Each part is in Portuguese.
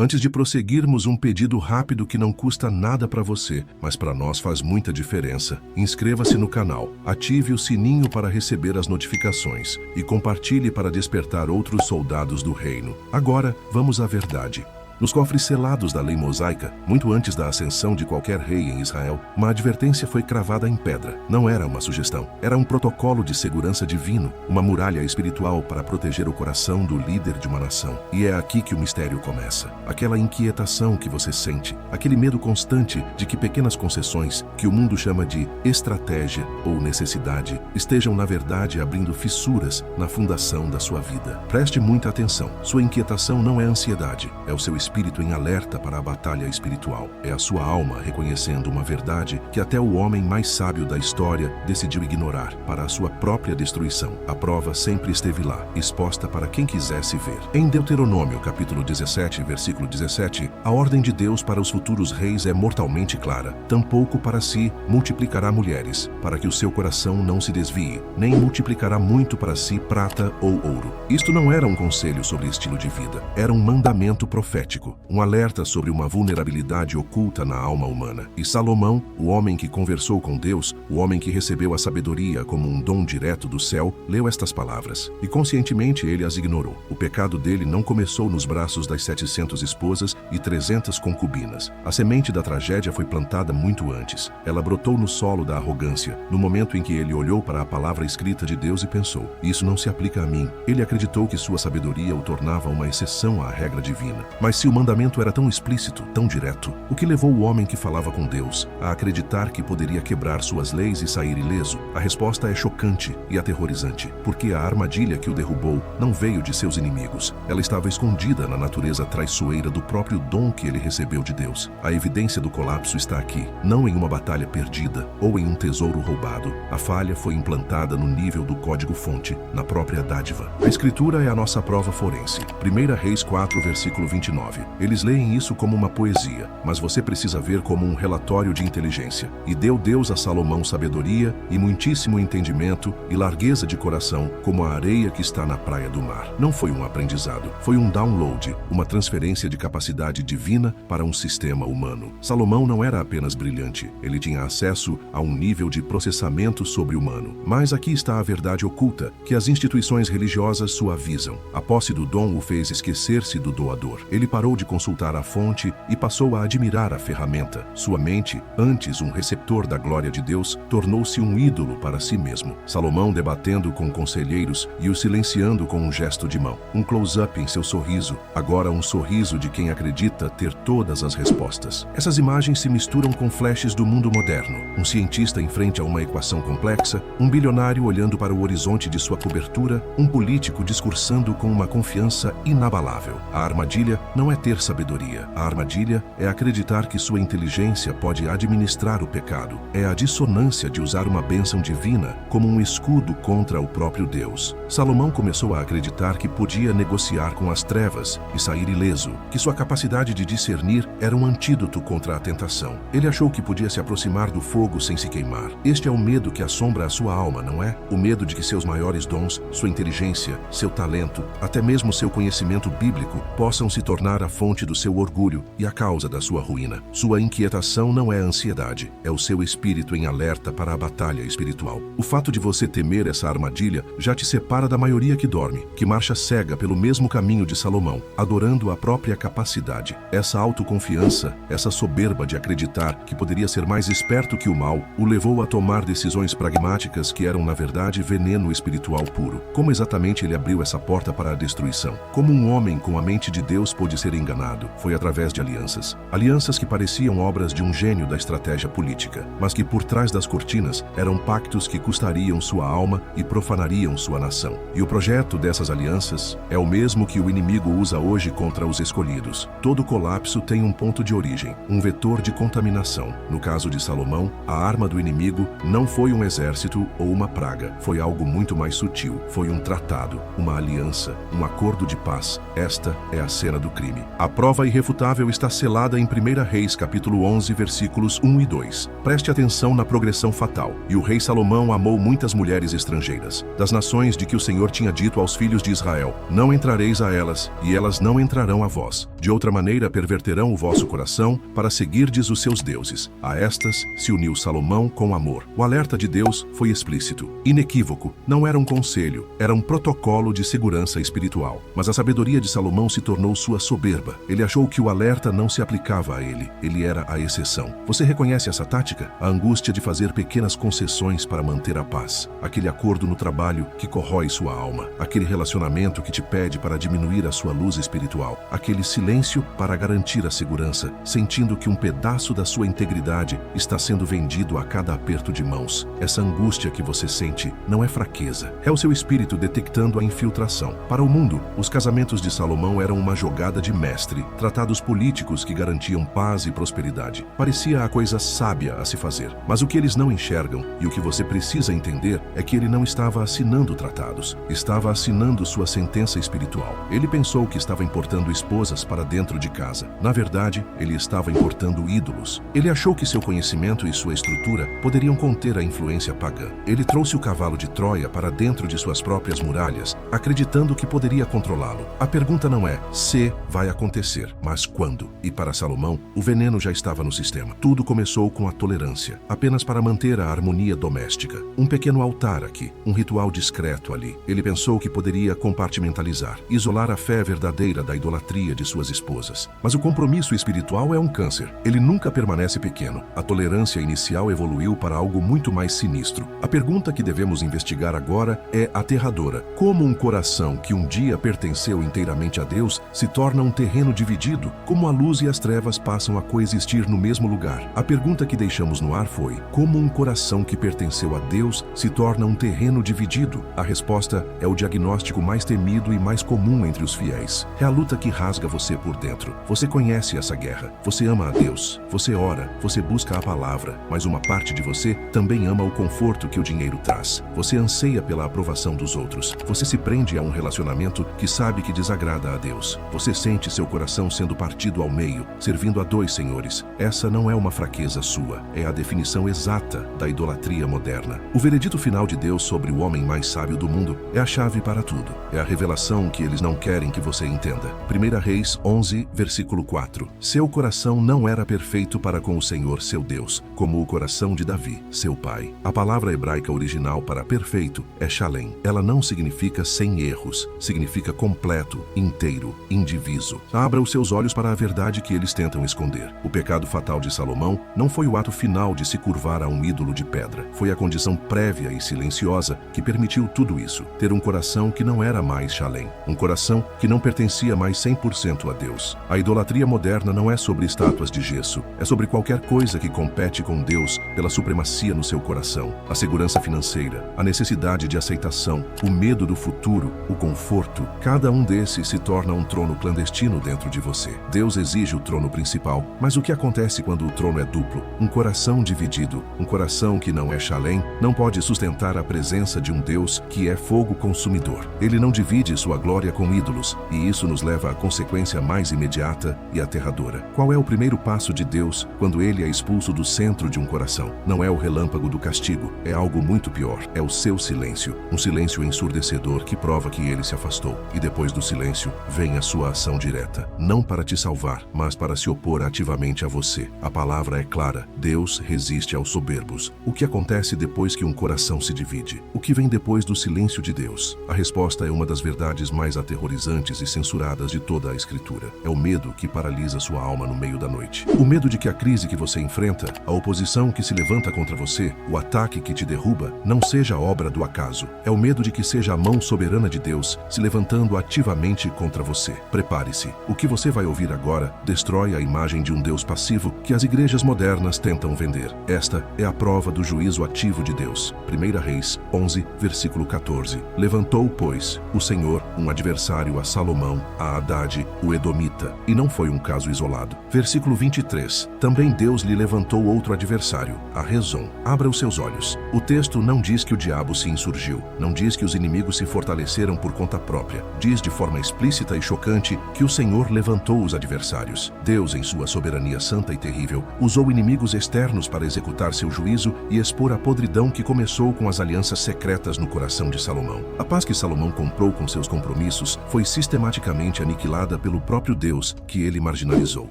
Antes de prosseguirmos, um pedido rápido que não custa nada para você, mas para nós faz muita diferença. Inscreva-se no canal, ative o sininho para receber as notificações e compartilhe para despertar outros soldados do reino. Agora, vamos à verdade. Nos cofres selados da lei mosaica, muito antes da ascensão de qualquer rei em Israel, uma advertência foi cravada em pedra. Não era uma sugestão, era um protocolo de segurança divino, uma muralha espiritual para proteger o coração do líder de uma nação. E é aqui que o mistério começa. Aquela inquietação que você sente, aquele medo constante de que pequenas concessões, que o mundo chama de estratégia ou necessidade, estejam na verdade abrindo fissuras na fundação da sua vida. Preste muita atenção. Sua inquietação não é ansiedade, é o seu espírito em alerta para a batalha espiritual. É a sua alma reconhecendo uma verdade que até o homem mais sábio da história decidiu ignorar para a sua própria destruição. A prova sempre esteve lá, exposta para quem quisesse ver. Em Deuteronômio, capítulo 17, versículo 17, a ordem de Deus para os futuros reis é mortalmente clara. Tampouco para si multiplicará mulheres, para que o seu coração não se desvie, nem multiplicará muito para si prata ou ouro. Isto não era um conselho sobre estilo de vida, era um mandamento profético. Um alerta sobre uma vulnerabilidade oculta na alma humana. E Salomão, o homem que conversou com Deus, o homem que recebeu a sabedoria como um dom direto do céu, leu estas palavras. E conscientemente ele as ignorou. O pecado dele não começou nos braços das 700 esposas e 300 concubinas. A semente da tragédia foi plantada muito antes. Ela brotou no solo da arrogância, no momento em que ele olhou para a palavra escrita de Deus e pensou: isso não se aplica a mim. Ele acreditou que sua sabedoria o tornava uma exceção à regra divina. Mas se o mandamento era tão explícito, tão direto, o que levou o homem que falava com Deus a acreditar que poderia quebrar suas leis e sair ileso? A resposta é chocante e aterrorizante, porque a armadilha que o derrubou não veio de seus inimigos. Ela estava escondida na natureza traiçoeira do próprio dom que ele recebeu de Deus. A evidência do colapso está aqui, não em uma batalha perdida ou em um tesouro roubado. A falha foi implantada no nível do código-fonte, na própria dádiva. A Escritura é a nossa prova forense. 1 Reis 4, versículo 29. Eles leem isso como uma poesia, mas você precisa ver como um relatório de inteligência. E deu Deus a Salomão sabedoria e muitíssimo entendimento e largueza de coração, como a areia que está na praia do mar. Não foi um aprendizado, foi um download, uma transferência de capacidade divina para um sistema humano. Salomão não era apenas brilhante, ele tinha acesso a um nível de processamento sobre-humano. Mas aqui está a verdade oculta, que as instituições religiosas suavizam. A posse do dom o fez esquecer-se do doador. Ele parou de consultar a fonte e passou a admirar a ferramenta. Sua mente, antes um receptor da glória de Deus, tornou-se um ídolo para si mesmo. Salomão debatendo com conselheiros e o silenciando com um gesto de mão. Um close-up em seu sorriso, agora um sorriso de quem acredita ter todas as respostas. Essas imagens se misturam com flashes do mundo moderno. Um cientista em frente a uma equação complexa, um bilionário olhando para o horizonte de sua cobertura, um político discursando com uma confiança inabalável. A armadilha não é ter sabedoria. A armadilha é acreditar que sua inteligência pode administrar o pecado. É a dissonância de usar uma bênção divina como um escudo contra o próprio Deus. Salomão começou a acreditar que podia negociar com as trevas e sair ileso, que sua capacidade de discernir era um antídoto contra a tentação. Ele achou que podia se aproximar do fogo sem se queimar. Este é o medo que assombra a sua alma, não é? O medo de que seus maiores dons, sua inteligência, seu talento, até mesmo seu conhecimento bíblico, possam se tornar a fonte do seu orgulho e a causa da sua ruína. Sua inquietação não é ansiedade, é o seu espírito em alerta para a batalha espiritual. O fato de você temer essa armadilha já te separa da maioria que dorme, que marcha cega pelo mesmo caminho de Salomão, adorando a própria capacidade. Essa autoconfiança, essa soberba de acreditar que poderia ser mais esperto que o mal, o levou a tomar decisões pragmáticas que eram, na verdade, veneno espiritual puro. Como exatamente ele abriu essa porta para a destruição? Como um homem com a mente de Deus pôde ser enganado? Foi através de alianças. Alianças que pareciam obras de um gênio da estratégia política, mas que por trás das cortinas eram pactos que custariam sua alma e profanariam sua nação. E o projeto dessas alianças é o mesmo que o inimigo usa hoje contra os escolhidos. Todo colapso tem um ponto de origem, um vetor de contaminação. No caso de Salomão, a arma do inimigo não foi um exército, luto ou uma praga. Foi algo muito mais sutil. Foi um tratado, uma aliança, um acordo de paz. Esta é a cena do crime. A prova irrefutável está selada em 1 Reis, capítulo 11, versículos 1 e 2. Preste atenção na progressão fatal. E o rei Salomão amou muitas mulheres estrangeiras, das nações de que o Senhor tinha dito aos filhos de Israel: não entrareis a elas, e elas não entrarão a vós. De outra maneira perverterão o vosso coração para seguirdes os seus deuses. A estas se uniu Salomão com amor. O alerta de Deus foi explícito, inequívoco. Não era um conselho, era um protocolo de segurança espiritual. Mas a sabedoria de Salomão se tornou sua soberba. Ele achou que o alerta não se aplicava a ele. Ele era a exceção. Você reconhece essa tática? A angústia de fazer pequenas concessões para manter a paz. Aquele acordo no trabalho que corrói sua alma. Aquele relacionamento que te pede para diminuir a sua luz espiritual. Aquele silêncio para garantir a segurança, sentindo que um pedaço da sua integridade está sendo vendido a cada aperto de mãos. Essa angústia que você sente não é fraqueza. É o seu espírito detectando a infiltração. Para o mundo, os casamentos de Salomão eram uma jogada de mestre, tratados políticos que garantiam paz e prosperidade. Parecia a coisa sábia a se fazer. Mas o que eles não enxergam, e o que você precisa entender, é que ele não estava assinando tratados. Estava assinando sua sentença espiritual. Ele pensou que estava importando esposas para dentro de casa. Na verdade, ele estava importando ídolos. Ele achou que seu conhecimento e sua estrutura poderiam conter a influência pagã. Ele trouxe o cavalo de Troia para dentro de suas próprias muralhas, acreditando que poderia controlá-lo. A pergunta não é se vai acontecer, mas quando. E para Salomão, o veneno já estava no sistema. Tudo começou com a tolerância, apenas para manter a harmonia doméstica. Um pequeno altar aqui, um ritual discreto ali. Ele pensou que poderia compartimentalizar, isolar a fé verdadeira da idolatria de suas esposas. Mas o compromisso espiritual é um câncer. Ele nunca permanece pequeno. A tolerância inicial evoluiu para algo muito mais sinistro. A pergunta que devemos investigar agora é aterradora. Como um coração que um dia pertenceu inteiramente a Deus se torna um terreno dividido? Como a luz e as trevas passam a coexistir no mesmo lugar? A pergunta que deixamos no ar foi: como um coração que pertenceu a Deus se torna um terreno dividido? A resposta é o diagnóstico mais temido e mais comum entre os fiéis. É a luta que rasga você por dentro. Você conhece essa guerra. Você ama a Deus. Você ora. Você busca a palavra. Mas uma parte de você também ama o conforto que o dinheiro traz. Você anseia pela aprovação dos outros. Você se prende a um relacionamento que sabe que desagrada a Deus. Você sente seu coração sendo partido ao meio, servindo a dois senhores. Essa não é uma fraqueza sua. É a definição exata da idolatria moderna. O veredito final de Deus sobre o homem mais sábio do mundo é a chave para tudo. É a revelação que eles não querem que você entenda. 1 Reis 11, versículo 4. Seu coração não era perfeito para com o Senhor, seu Deus, como o coração de Davi, seu pai. A palavra hebraica original para perfeito é shalem. Ela não significa sem erros, significa completo, inteiro, indiviso. Abra os seus olhos para a verdade que eles tentam esconder. O pecado fatal de Salomão não foi o ato final de se curvar a um ídolo de pedra. Foi a condição prévia e silenciosa que permitiu tudo isso. Ter um coração que não era mais shalem. Um coração que não pertencia mais 100% a Deus. A idolatria moderna não é sobre estátuas de gesso. É sobre qualquer coisa que compete com Deus pela supremacia no seu coração. A segurança financeira, a necessidade de aceitação, o medo do futuro, o conforto. Cada um desses se torna um trono clandestino dentro de você. Deus exige o trono principal, mas o que acontece quando o trono é duplo? Um coração dividido, um coração que não é shalem, não pode sustentar a presença de um Deus que é fogo consumidor. Ele não divide sua glória com ídolos, e isso nos leva à consequência mais imediata e aterradora. Qual é o primeiro passo de Deus quando ele é expulso do centro de um coração? Não é o relâmpago do castigo, é algo muito pior. É o seu silêncio, um silêncio ensurdecedor que prova que ele se afastou. E depois do silêncio, vem a sua ação direta, não para te salvar, mas para se opor ativamente a você. A palavra é clara: Deus resiste aos soberbos. O que acontece depois que um coração se divide? O que vem depois do silêncio de Deus? A resposta é uma das verdades mais aterrorizantes e censuradas de toda a Escritura. É o medo que paralisa sua alma no meio da noite. O medo de que a crise que você enfrenta, a oposição que se levanta contra você, o ataque que te derruba, não seja obra do acaso. É o medo de que seja a mão soberana de Deus se levantando ativamente contra você. Prepare-se. O que você vai ouvir agora destrói a imagem de um Deus passivo que as igrejas modernas tentam vender. Esta é a prova do juízo ativo de Deus. 1 Reis 11, versículo 14. Levantou, pois, o Senhor um adversário a Salomão, a Hadade, o Edomita, e não foi um caso isolado. Versículo 23. Também Deus lhe levantou outro adversário, a Rezon. Abra os seus olhos. O O texto não diz que o diabo se insurgiu, não diz que os inimigos se fortaleceram por conta própria. Diz de forma explícita e chocante que o Senhor levantou os adversários. Deus, em sua soberania santa e terrível, usou inimigos externos para executar seu juízo e expor a podridão que começou com as alianças secretas no coração de Salomão. A paz que Salomão comprou com seus compromissos foi sistematicamente aniquilada pelo próprio Deus que ele marginalizou.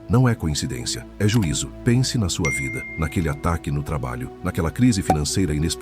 Não é coincidência, é juízo. Pense na sua vida, naquele ataque no trabalho, naquela crise financeira inexplicável,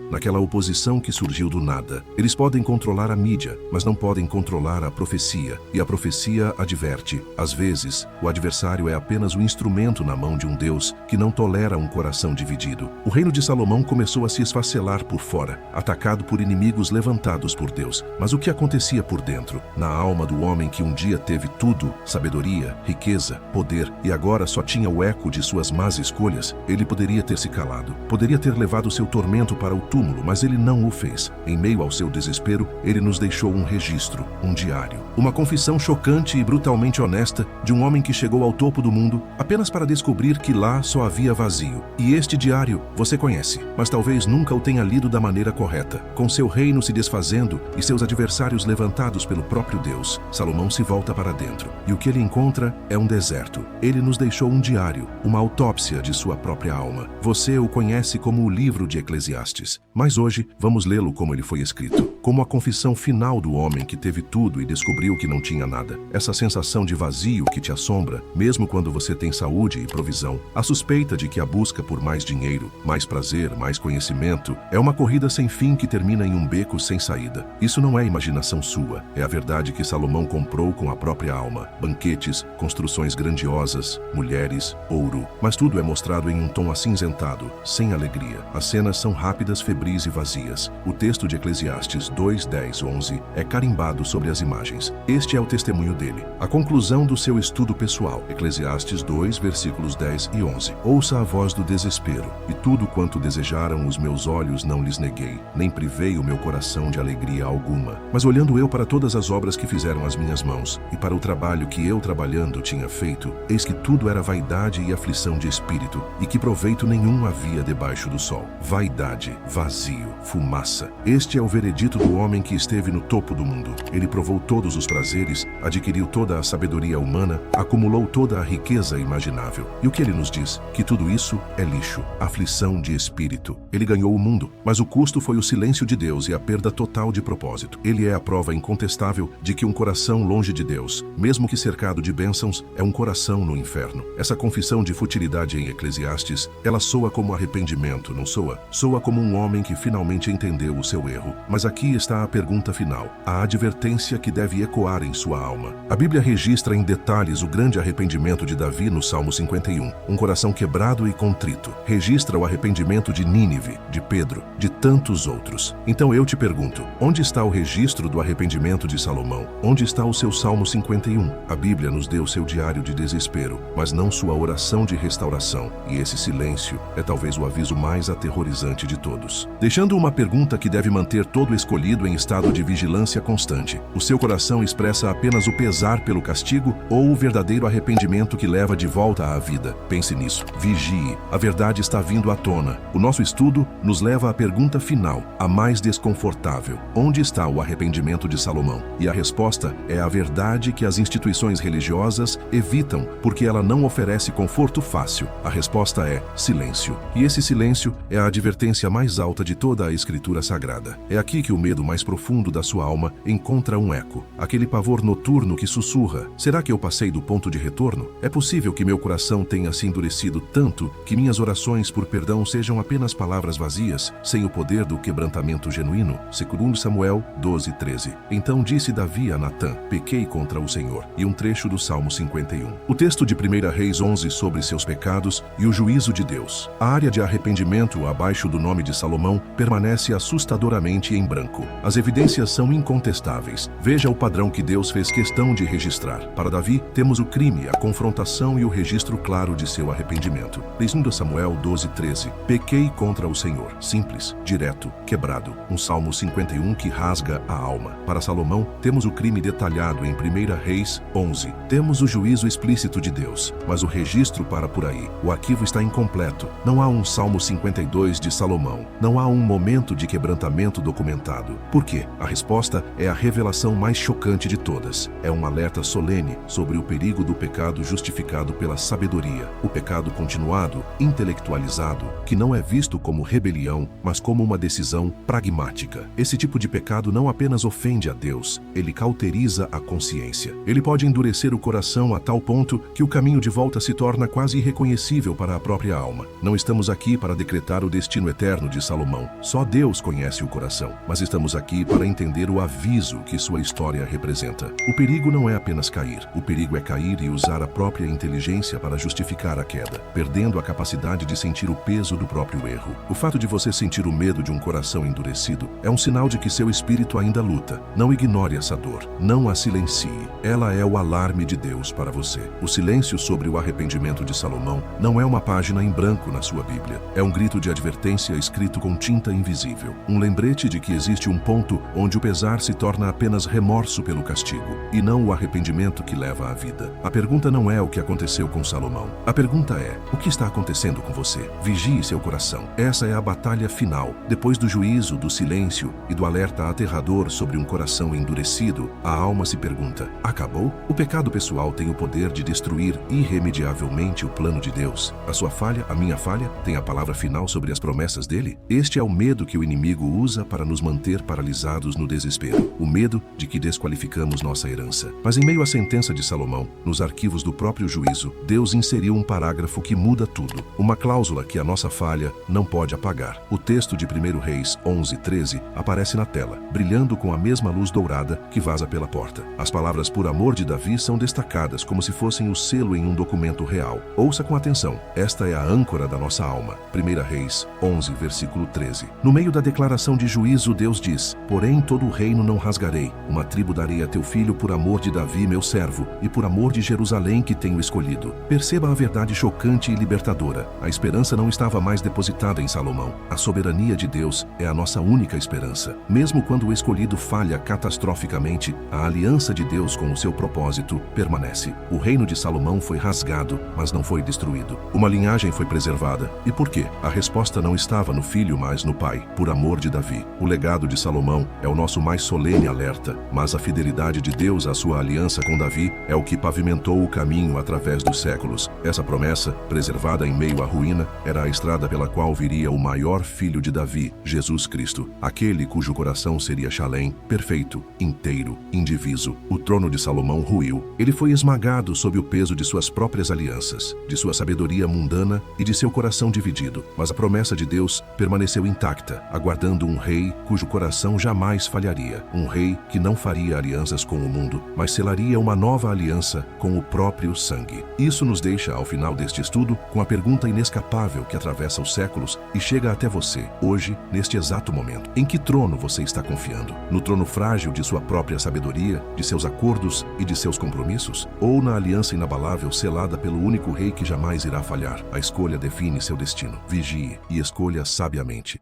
naquela oposição que surgiu do nada. Eles podem controlar a mídia, mas não podem controlar a profecia. E a profecia adverte: às vezes, o adversário é apenas um instrumento na mão de um Deus que não tolera um coração dividido. O reino de Salomão começou a se esfacelar por fora, atacado por inimigos levantados por Deus. Mas o que acontecia por dentro? Na alma do homem que um dia teve tudo, sabedoria, riqueza, poder, e agora só tinha o eco de suas más escolhas, ele poderia ter se calado, poderia ter levado seu tormento para o túmulo, mas ele não o fez. Em meio ao seu desespero, ele nos deixou um registro, um diário, uma confissão chocante e brutalmente honesta de um homem que chegou ao topo do mundo apenas para descobrir que lá só havia vazio. E este diário você conhece, mas talvez nunca o tenha lido da maneira correta. Com seu reino se desfazendo e seus adversários levantados pelo próprio Deus, Salomão se volta para dentro. E o que ele encontra é um deserto. Ele nos deixou um diário, uma autópsia de sua própria alma. Você o conhece como o livro de Eclesiastes, mas hoje vamos lê-lo como ele foi escrito, como a confissão final do homem que teve tudo e descobriu que não tinha nada. Essa sensação de vazio que te assombra, mesmo quando você tem saúde e provisão, a suspeita de que a busca por mais dinheiro, mais prazer, mais conhecimento, é uma corrida sem fim que termina em um beco sem saída. Isso não é imaginação sua, é a verdade que Salomão comprou com a própria alma. Banquetes, construções grandiosas, mulheres, ouro, mas tudo é mostrado em um tom acinzentado, sem alegria. As cenas são rápidas, febris e vazias. O texto de Eclesiastes 2, 10, 11 é carimbado sobre as imagens. Este é o testemunho dele. A conclusão do seu estudo pessoal. Eclesiastes 2, versículos 10 e 11. Ouça a voz do desespero, e tudo quanto desejaram os meus olhos não lhes neguei, nem privei o meu coração de alegria alguma. Mas olhando eu para todas as obras que fizeram as minhas mãos, e para o trabalho que eu trabalhando tinha feito, eis que tudo era vaidade e aflição de espírito, e que proveito nenhum havia debaixo do sol. Vaidade, vazio, fumaça. Este é o veredito do homem que esteve no topo do mundo. Ele provou todos os prazeres, adquiriu toda a sabedoria humana, acumulou toda a riqueza imaginável. E o que ele nos diz? Que tudo isso é lixo, aflição de espírito. Ele ganhou o mundo, mas o custo foi o silêncio de Deus e a perda total de propósito. Ele é a prova incontestável de que um coração longe de Deus, mesmo que cercado de bênçãos, é um coração no inferno. Essa confissão de futilidade em Eclesiastes, ela soa como arrependimento, não soa? Soa como um homem que finalmente entendeu o seu erro. Mas aqui está a pergunta final, a advertência que deve ecoar em sua alma. A Bíblia registra em detalhes o grande arrependimento de Davi no Salmo 51, um coração quebrado e contrito. Registra o arrependimento de Nínive, de Pedro, de tantos outros. Então eu te pergunto, onde está o registro do arrependimento de Salomão? Onde está o seu Salmo 51? A Bíblia nos deu seu diário de desespero, mas não sua oração de restauração. E esse silêncio é talvez o aviso mais aterrorizante de todos. Deixando uma pergunta que deve manter todo escolhido em estado de vigilância constante. O seu coração expressa apenas o pesar pelo castigo ou o verdadeiro arrependimento que leva de volta à vida? Pense nisso. Vigie. A verdade está vindo à tona. O nosso estudo nos leva à pergunta final, a mais desconfortável. Onde está o arrependimento de Salomão? E a resposta é a verdade que as instituições religiosas evitam porque ela não oferece conforto fácil. A resposta é silêncio. E esse silêncio é a advertência mais alta de toda a Escritura Sagrada. É aqui que o medo mais profundo da sua alma encontra um eco. Aquele pavor noturno que sussurra: será que eu passei do ponto de retorno? É possível que meu coração tenha se endurecido tanto que minhas orações por perdão sejam apenas palavras vazias, sem o poder do quebrantamento genuíno? 2 Samuel 12, 13. Então disse Davi a Natã: pequei contra o Senhor. E um trecho do Salmo 51. O texto de 1 Reis 11 sobre seus pecados e o juízo de Deus. A área de arrependimento abaixo do nome de Salomão permanece assustadoramente em branco. histórico. As evidências são incontestáveis. Veja o padrão que Deus fez questão de registrar. Para Davi, temos o crime, a confrontação e o registro claro de seu arrependimento. 2 Samuel 12:13. Pequei contra o Senhor. Simples, direto, quebrado. Um Salmo 51 que rasga a alma. Para Salomão, temos o crime detalhado em 1 Reis 11. Temos o juízo explícito de Deus, mas o registro para por aí. O arquivo está incompleto. Não há um Salmo 52 de Salomão. Não há um momento de quebrantamento documentado. Por quê? A resposta é a revelação mais chocante de todas. É um alerta solene sobre o perigo do pecado justificado pela sabedoria. O pecado continuado, intelectualizado, que não é visto como rebelião, mas como uma decisão pragmática. Esse tipo de pecado não apenas ofende a Deus, ele cauteriza a consciência. Ele pode endurecer o coração a tal ponto que o caminho de volta se torna quase irreconhecível para a própria alma. Não estamos aqui para decretar o destino eterno de Salomão. Só Deus conhece o coração. Mas estamos aqui para entender o aviso que sua história representa. O perigo não é apenas cair. O perigo é cair e usar a própria inteligência para justificar a queda, perdendo a capacidade de sentir o peso do próprio erro. O fato de você sentir o medo de um coração endurecido é um sinal de que seu espírito ainda luta. Não ignore essa dor. Não a silencie. Ela é o alarme de Deus para você. O silêncio sobre o arrependimento de Salomão não é uma página em branco na sua Bíblia. É um grito de advertência escrito com tinta invisível. Um lembrete de que existe um ponto onde o pesar se torna apenas remorso pelo castigo, e não o arrependimento que leva à vida. A pergunta não é o que aconteceu com Salomão. A pergunta é, o que está acontecendo com você? Vigie seu coração. Essa é a batalha final. Depois do juízo, do silêncio e do alerta aterrador sobre um coração endurecido, a alma se pergunta, acabou? O pecado pessoal tem o poder de destruir irremediavelmente o plano de Deus. A sua falha, a minha falha, tem a palavra final sobre as promessas dele? Este é o medo que o inimigo usa para nos manter paralisados no desespero. O medo de que desqualificamos nossa herança. Mas em meio à sentença de Salomão, nos arquivos do próprio juízo, Deus inseriu um parágrafo que muda tudo. Uma cláusula que a nossa falha não pode apagar. O texto de 1 Reis 11:13 aparece na tela, brilhando com a mesma luz dourada que vaza pela porta. As palavras por amor de Davi são destacadas como se fossem o selo em um documento real. Ouça com atenção. Esta é a âncora da nossa alma. 1 Reis 11, versículo 13. No meio da declaração de juízo, Deus diz, porém todo o reino não rasgarei. Uma tribo darei a teu filho por amor de Davi, meu servo, e por amor de Jerusalém que tenho escolhido. Perceba a verdade chocante e libertadora. A esperança não estava mais depositada em Salomão. A soberania de Deus é a nossa única esperança. Mesmo quando o escolhido falha catastroficamente, a aliança de Deus com o seu propósito permanece. O reino de Salomão foi rasgado, mas não foi destruído. Uma linhagem foi preservada. E por quê? A resposta não estava no filho, mas no pai, por amor de Davi. O legado de Salomão é o nosso mais solene alerta, mas a fidelidade de Deus à sua aliança com Davi é o que pavimentou o caminho através dos séculos. Essa promessa, preservada em meio à ruína, era a estrada pela qual viria o maior filho de Davi, Jesus Cristo, aquele cujo coração seria Shalem, perfeito, inteiro, indiviso. O trono de Salomão ruiu. Ele foi esmagado sob o peso de suas próprias alianças, de sua sabedoria mundana e de seu coração dividido. Mas a promessa de Deus permaneceu intacta, aguardando um rei cujo coração jamais falharia. Um rei que não faria alianças com o mundo, mas selaria uma nova aliança com o próprio sangue. Isso nos deixa, ao final deste estudo, com a pergunta inescapável que atravessa os séculos e chega até você, hoje, neste exato momento. Em que trono você está confiando? No trono frágil de sua própria sabedoria, de seus acordos e de seus compromissos? Ou na aliança inabalável selada pelo único rei que jamais irá falhar? A escolha define seu destino. Vigie e escolha sabiamente.